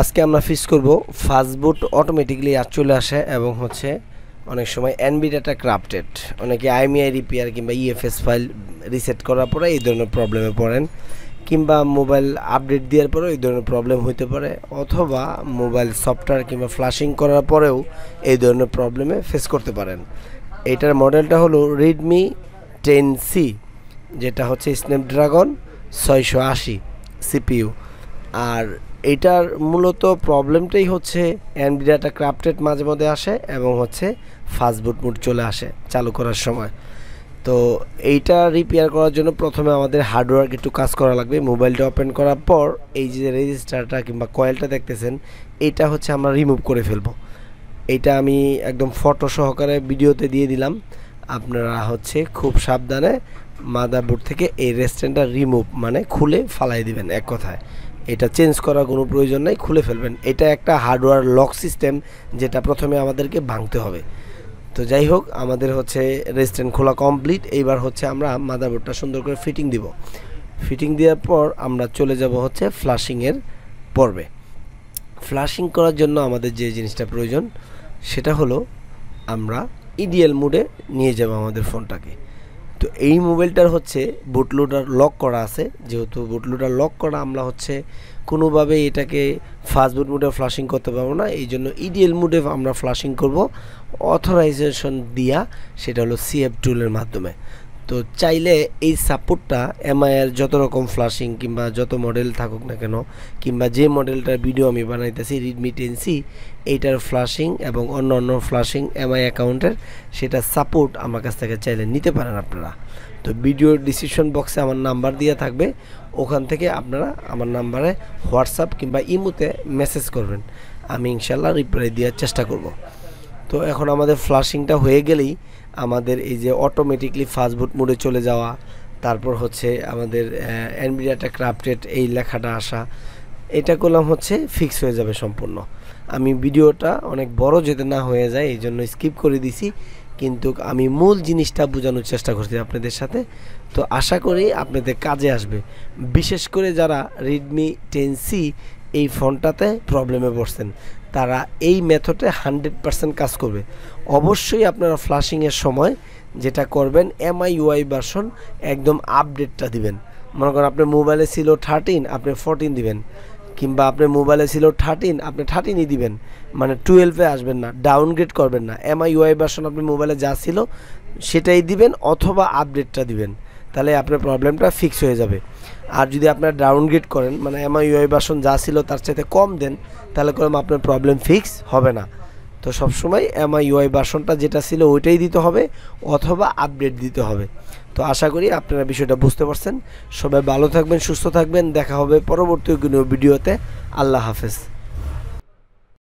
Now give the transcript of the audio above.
আজকে আমরা ফিক্স করব ফাস্টবুট অটোমেটিক্যালি আজ চলে আসে এবং হচ্ছে অনেক সময় এনবি ডাটা ক্রাপ্টেড, অনেকে আইএমইআই রিপেয়ার কিংবা ইএফএস ফাইল রিসেট করার পরে এই ধরনের প্রবলেমে পড়েন, কিংবা মোবাইল আপডেট দেওয়ার পরেও এই ধরনের প্রবলেম হতে পারে, অথবা মোবাইল সফটওয়্যার কিংবা ফ্লাশিং করার পরেও এই ধরনের প্রবলেমে ফেস করতে পারেন। এইটার মডেলটা হলো রেডমি 10C, যেটা হচ্ছে স্ন্যাপড্রাগন 680 সিপিইউ। আর এটার মূলত প্রবলেমটাই হচ্ছে এনবি ডাটা ক্রাপ্টেড মাঝে মধ্যে আসে এবং হচ্ছে ফাস্টবুট মুড চলে আসে চালু করার সময়। তো এইটা রিপেয়ার করার জন্য প্রথমে আমাদের হার্ডওয়্যার একটু কাজ করা লাগবে। মোবাইলটা ওপেন করার পর এই যে রেজিস্টারটা কিংবা কয়েলটা দেখতেছেন, এইটা হচ্ছে আমরা রিমুভ করে ফেলবো। এইটা আমি একদম ফটো সহকারে ভিডিওতে দিয়ে দিলাম, আপনারা হচ্ছে খুব সাবধানে মাদারবোর্ড থেকে এই রেস্টেন্টটা রিমুভ মানে খুলে ফালাই দিবেন। এক কথায় এটা চেঞ্জ করার কোনো প্রয়োজন নাই, খুলে ফেলবেন। এটা একটা হার্ডওয়্যার লক সিস্টেম, যেটা প্রথমে আমাদেরকে ভাঙতে হবে। তো যাই হোক, আমাদের হচ্ছে রেস্টেন্ট খোলা কমপ্লিট। এইবার হচ্ছে আমরা মাদারবোর্ডটা সুন্দর করে ফিটিং দিব। ফিটিং দেওয়ার পর আমরা চলে যাব হচ্ছে ফ্লাশিংয়ের পর্বে। ফ্লাশিং করার জন্য আমাদের যে জিনিসটা প্রয়োজন সেটা হলো আমরা ইডিএল মোডে নিয়ে যাব আমাদের ফোনটাকে। তো এই মোবাইলটার হচ্ছে বুটলোডার লক করা আছে, যেহেতু বুটলোডার লক করা আমরা হচ্ছে কোনোভাবে এটাকে ফাস্টবুট মোডে ফ্লাশিং করতে পারবো না। এই জন্য ইডিএল মোডে আমরা ফ্লাশিং করব অথরাইজেশন দিয়া, সেটা হলো সিএফ টুলের মাধ্যমে। তো চাইলে এই সাপোর্টটা এমআইয়ের যত রকম ফ্লাশিং কিংবা যত মডেল থাকুক না কেন, কিংবা যে মডেলটার ভিডিও আমি বানাইতেছি রেডমি 10C, এইটার ফ্লাশিং এবং অন্য অন্য ফ্লাশিং এমআই অ্যাকাউন্টের সেটা সাপোর্ট আমার কাছ থেকে চাইলে নিতে পারেন আপনারা। তো ভিডিওর ডিসক্রিপশন বক্সে আমার নাম্বার দেওয়া থাকবে, ওখান থেকে আপনারা আমার নাম্বারে হোয়াটসঅ্যাপ কিংবা ইমোতে মেসেজ করবেন, আমি ইনশাল্লাহ রিপ্লাই দেওয়ার চেষ্টা করব। তো এখন আমাদের ফ্লাশিংটা হয়ে গেলেই আমাদের এই যে অটোমেটিকলি ফাস্টবুট মোডে চলে যাওয়া, তারপর হচ্ছে আমাদের এনবি ডাটা ক্রাপ্টেড এই লেখাটা আসা, এটা করলাম হচ্ছে ফিক্স হয়ে যাবে সম্পূর্ণ। আমি ভিডিওটা অনেক বড় যেতে না হয়ে যায় এই জন্য স্কিপ করে দিছি, কিন্তু আমি মূল জিনিসটা বোঝানোর চেষ্টা করছি আপনাদের সাথে। তো আশা করি আপনাদের কাজে আসবে, বিশেষ করে যারা রেডমি 10C এই ফোনটাতে প্রবলেমে পড়ছেন, তারা এই মেথডে 100% কাজ করবে। অবশ্যই আপনারা ফ্লাশিংয়ের সময় যেটা করবেন, এমআইইউআই ভার্সন একদম আপডেটটা দিবেন। মনে করেন আপনার মোবাইলে ছিল 13, আপনি 14 দিবেন, কিংবা আপনার মোবাইলে ছিল 13, আপনি 13ই দিবেন, মানে 12-এ আসবেন না, ডাউনগ্রেড করবেন না। এমআইইউআই ভার্সন আপনার মোবাইলে যা ছিল সেটাই দিবেন, অথবা আপডেটটা দিবেন, তাহলে আপনার প্রবলেমটা ফিক্স হয়ে যাবে। আর যদি আপনার ডাউনগ্রেড করেন, মানে এমআইইউআই ভার্সন যা ছিল তার চাইতে কম দেন, তাহলে করে আপনার প্রবলেম ফিক্স হবে না। তো সবসময় এমআইইউআই ভার্সনটা যেটা ছিল ওইটাই দিতে হবে, অথবা আপডেট দিতে হবে। তো আশা করি আপনারা বিষয়টা বুঝতে পারছেন। সবাই ভালো থাকবেন, সুস্থ থাকবেন, দেখা হবে পরবর্তী কোনো ভিডিওতে। আল্লাহ হাফেজ।